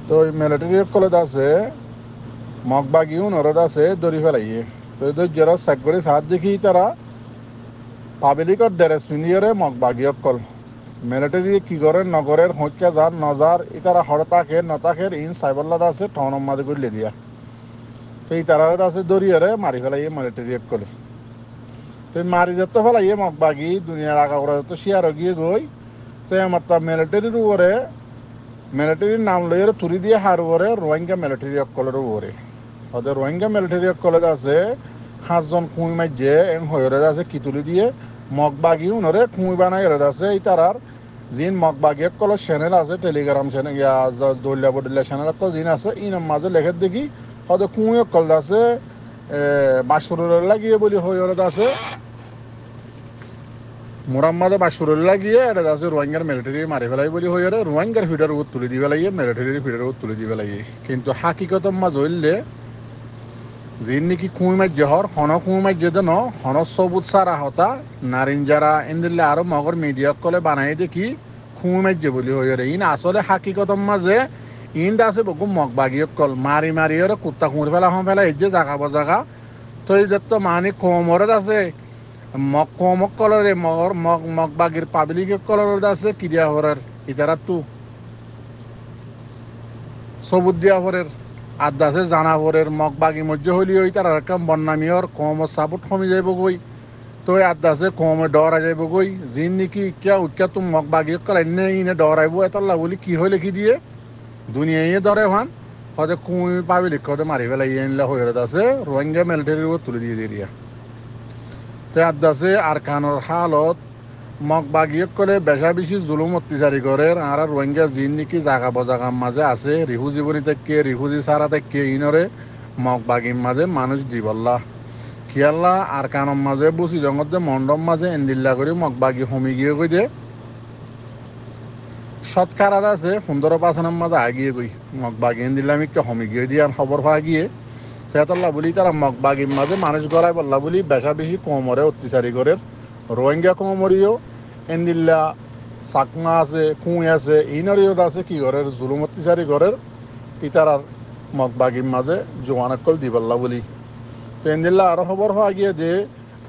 তো ওই military college আছে মগবাগিও নরদ আছে দরি ফেলাইয়ে তো যারা চাকরি সাত দেখি তারা পাবলিকর ড্রেস পিন্ধিয়ে মগবাগি অকল মিলিটারি কি করে নগরের হত্যা যার নজার ইতারা হড়তাকের নতাকের ইন সাইবল্লাদ আছে ঠনম মাদে করলে দিয়া তো এই তারা আছে দরিয়ারে মারি ফেলাইয়ে মিলিটারি অকলে তো মারি যেত ফেলাইয়ে মগবাগি দুনিয়ার আগা করা যেত শিয়ার গিয়ে গই তো আমার মিলিটারির উপরে মিলিটারির নাম লইয়ে তুলি দিয়ে হার উপরে রোহিঙ্গা মিলিটারি অকলের উপরে ওদের রোহিঙ্গা মিলিটারি কলেজ আছে 5জন খুঁই মাইজে হয়ে আছে কিতুলি দিয়ে মগবাগি উনরে খুঁই বানাই আছে এই তারার জিন মগবাগি কল চ্যানেল আছে টেলিগ্রাম চ্যানেল দলিয়া বদলিয়া চ্যানেল কল জিন আছে ইনার মাঝে লেখে দেখি ওদের খুঁই কল আছে বাসুরের লাগিয়ে বলি হয়ে আছে মোরাম্মাদে বাসুরের লাগিয়ে এটা আছে রোহিঙ্গার মিলিটারি মারি ফেলাই বলি হয়ে রোহিঙ্গার ফিডার উপর তুলে দিবে লাগিয়ে মিলিটারির ফিডার উপর তুলে দিবে লাগিয়ে কিন্তু হাকিকত মাঝ হইলে যিন নাকি কুঁই মাঝে হর হন কুঁই মাঝে দেন হন সবুজ সারা হতা নারিন যারা এনদিল্লে আরো মগর মিডিয়া কলে বানাই দেখি কুঁই মাঝে বলি হয়ে ইন আসলে হাকিকত মাঝে ইন্ড আছে বহু মগবাগি কল মারি মারি ওরা কুত্তা কুঁড়ি ফেলা হম ফেলা এই যে জাগা বজাগা তো এই যে তো মানি কমরত আছে মগ কমক কলরে মগর মগ মগবাগির পাবলিক কলর আছে কিরিয়া হরার ইতারা তু সবুজ দিয়া হরের আদাসে জানাবরের মগবাগি মধ্যে হলি ওই তার এরকম বন্যামিয়র কম সাপোর্ট কমে যাইব গই তো আদাসে কমে ডরা যাইব গই জিন নাকি কিয়া উৎকা তুমি মগবাগি কল এনে ইনে ডরাইব এতাল্লা বলি কি হলে কি দিয়ে দুনিয়ায় ডরে ভান হতে কুই পাবি লিখ হতে মারি ফেলাই এনলা হয়ে আছে রোহিঙ্গা মিলিটারির উপর তুলে দিয়ে দিয়া তো আদাসে আর খানোর হালত মগবাগি কলে বেশা বেশি জুলুম অত্যাচারী করে আর রোহিঙ্গা জিন নাকি জাগা বজাগার মাঝে আছে রিহু জীবনী থেকে রিহুজি সারা থেকে ইনরে মগবাগির মাঝে মানুষ দিবল্লা খিয়াল্লা আর কানম মাঝে বুসি জঙ্গত মন্ডম মাঝে এন্দিল্লা করে মগবাগি হমি গিয়ে কই দে সৎকার আছে 15-5 মাঝে আগিয়ে গই মগবাগি এন্দিল্লা আমি হমি গিয়ে দিয়ে খবর পাওয়া গিয়ে তেতাল্লা বলি তারা মগবাগির মাঝে মানুষ গড়াই বললা বলি বেশা বেশি কমরে অত্যাচারী করে রোহিঙ্গা কমরিও এন্দিল্লা চাকমা আছে কুঁই আছে ইনরিও আছে কি ঘরের জুলুম অত্যাচারী ঘরের ইতারার মগবাগির মাঝে জোয়ানকল দিবল্লা বলি তো এন্দিল্লা আরো খবর হওয়া গিয়ে যে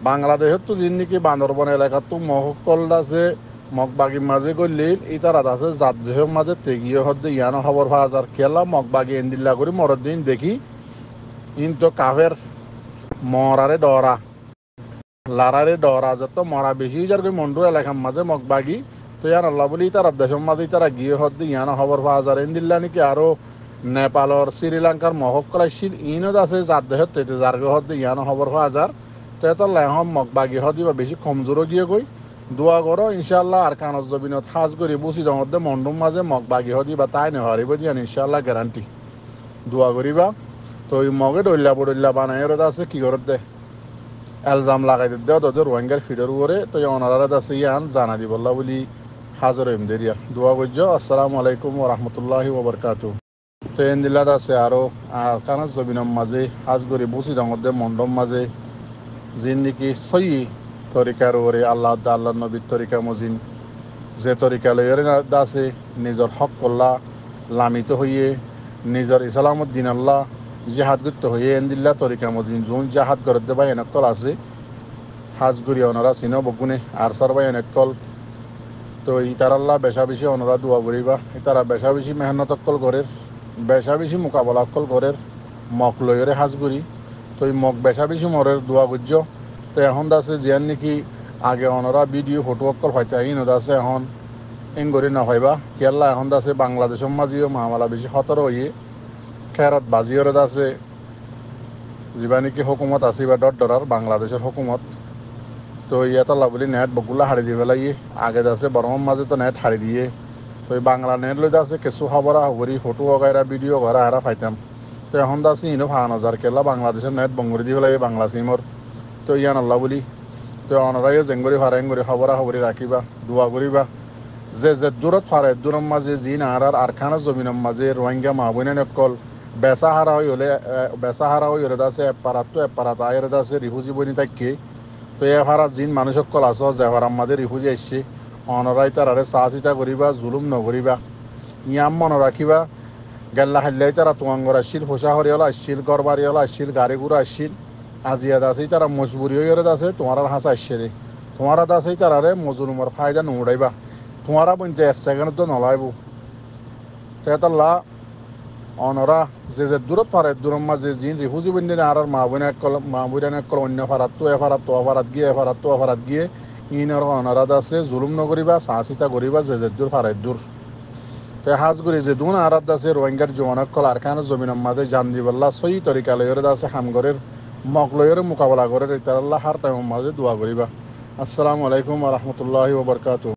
বাংলাদেশের তো যিনি নাকি বান্দরবন এলাকার তো মহকল আছে মগবাগির মাঝে গলি ইতারাত আছে জাতদেহের মাঝে তেগিয়ে হদ্দে ইয়ানো খবর পাওয়া যার খেলা মগবাগি এন্দিল্লা করে মরদ দিন দেখি ইন তো কাফের মরারে ডরা লারারে ডরা যত মরা বেশি যার মন্ডু এলাকার মাঝে মগবাগি তো ইয়ান আল্লাহ বলি তারা দেশের মাঝে তারা গিয়ে হদ্দে ইয়ানো খবর পাওয়া যার এন্দিল্লা নাকি আরো নেপালর শ্রীলঙ্কার মহকলাইশিল ইনত আছে যার দেহত তেতে যারগে হদ্দে ইয়ানো খবর পাওয়া যার তো এত লেহম মগবাগি হদি বা বেশি কমজোরও গিয়ে গই দোয়া করো ইনশাল্লাহ আর কানজ জবিনত সাজ করি বুঝি জমদ্দে মন্ডুম মাঝে মগবাগি হদি বা তাই নেহারিব দিয়ান ইনশাল্লাহ গ্যারান্টি দোয়া করিবা তো ওই মগে ডল্লা বডল্লা বানাই আছে কি করত দে এলজাম লাগাই দেওয়া তোদের রোহিঙ্গার ফিডের উপরে তো ওনারা আছে ইয়ান জানা দিবল্লা বলি হাজর এম দেরিয়া দোয়া করছ আসসালামু আলাইকুম ওরহমতুল্লাহি ওবরকাতু তো এন্দিল্লাত আছে আরও আর কানাজ জবিনম মাঝে সাজ করি বুঝি জমদ্দে মন্ডম মাঝে যিন নাকি সই তরিকার ওরে আল্লাহ আল্লাহ নবীর তরিকা মজিন যে তরিকা লইরে আছে নিজের হক কল্লা লামিত হইয়ে নিজের ইসলামত দিন আল্লাহ জেহাদ করতে হইয়ে এন্দিল্লা তরিকা মজিন যোন জাহাদ করে দেবা এনেকল আছে হাজগুড়ি অনরা চিন বকুনে আর সরবাই এনেকল তো ইতার আল্লাহ বেশা বেশি অনরা দোয়া করিবা ইতারা বেশা বেশি মেহনত অকল ঘরের বেশা বেশি মোকাবলা অকল ঘরের মক লইরে হাজগুড়ি তো এই মক বেশা বেশি মরের দোয়া করছ তো এখন আছে জিয়ান নাকি আগে অনরা ভিডিও ফটো অকল হয়তো ইনত আছে এখন এঙ্গরি না হইবা কেল্লা এখন আছে বাংলাদেশের মাঝিও মামালা বেশি খতর হইয়ে খেরত বাজিওরে আছে যা নাকি হুকুমত আছে বা ডরার বাংলাদেশের হুকুমত তো ইয়াতাল্লা বলি নেট বগুলা হারি দিয়ে পেলাই আগে আছে বরং মাঝে তো নেট হারি দিয়ে তো এই বাংলা নেট লইতে আছে কিছু খবর হবরি ফটো গাইরা ভিডিও ঘরা হারা পাইতাম তো এখন আছে ইনো 5,000 কেলা বাংলাদেশের নেট বঙ্গরি দিয়ে পেলাই বাংলা সিমর তো ইয়ান আল্লাহ বলি তো অনরাইও জেঙ্গরি ফারেঙ্গরি খবরা খবরি রাখিবা দোয়া করিবা যে যে দূরত ফারে দূরম মাঝে জিন আর খানা জমিনম মাঝে রোহিঙ্গা মাহবুনে নকল বেসাহারা হই হলে আছে এপারাত আয়ের আছে রিফুজি বনি থাকি তো এ ভাড়া জিন মানুষ সকল আস যে ভাড়া আমাদের রিফুজি আসছে অনরাই তারারে চা চিতা করিবা জুলুম নকরিবা ইয়াম মনে রাখিবা গেল্লা হাল্লাই তারা তোমাঙ্গর আসছিল ফোসা হরিয়ালা আসছিল গড়বাড়িওয়ালা আসছিল গাড়ি ঘুরা আসছিল আজিয়াদ আছে তারা মজবুরি হয়ে আছে তোমার আর হাসা আসছে রে তোমার আছে তারারে মজুরুমর ফায়দা নুড়াইবা তোমারা বলতে এক সেকেন্ড তো নলাইব তেতাল্লা অনরা যে দূরত পারে দূরের মাঝে জিন রিফুজি বন্ধে আর মা বোন এক কল অন্য ফারাত তো এফারাত তো অফারাত গিয়ে এফারাত তো অফারাত গিয়ে ইনর অনারাদ আছে জুলুম নগরিবা সাহসিতা করিবা যে দূর ফারাই দূর তে হাজগুড়ি যে দুন আরাদ আছে রোহিঙ্গার জমানক কল আরখান জমিনের মাঝে জান দিবাল্লা সই তরিকা লয়ের আছে হামগরের মক লয়ের মোকাবেলা করে তারাল্লাহ হার টাইমের মাঝে দোয়া করিবা। আসসালামু আলাইকুম ওয়া রাহমাতুল্লাহি ওয়া বারাকাতুহু।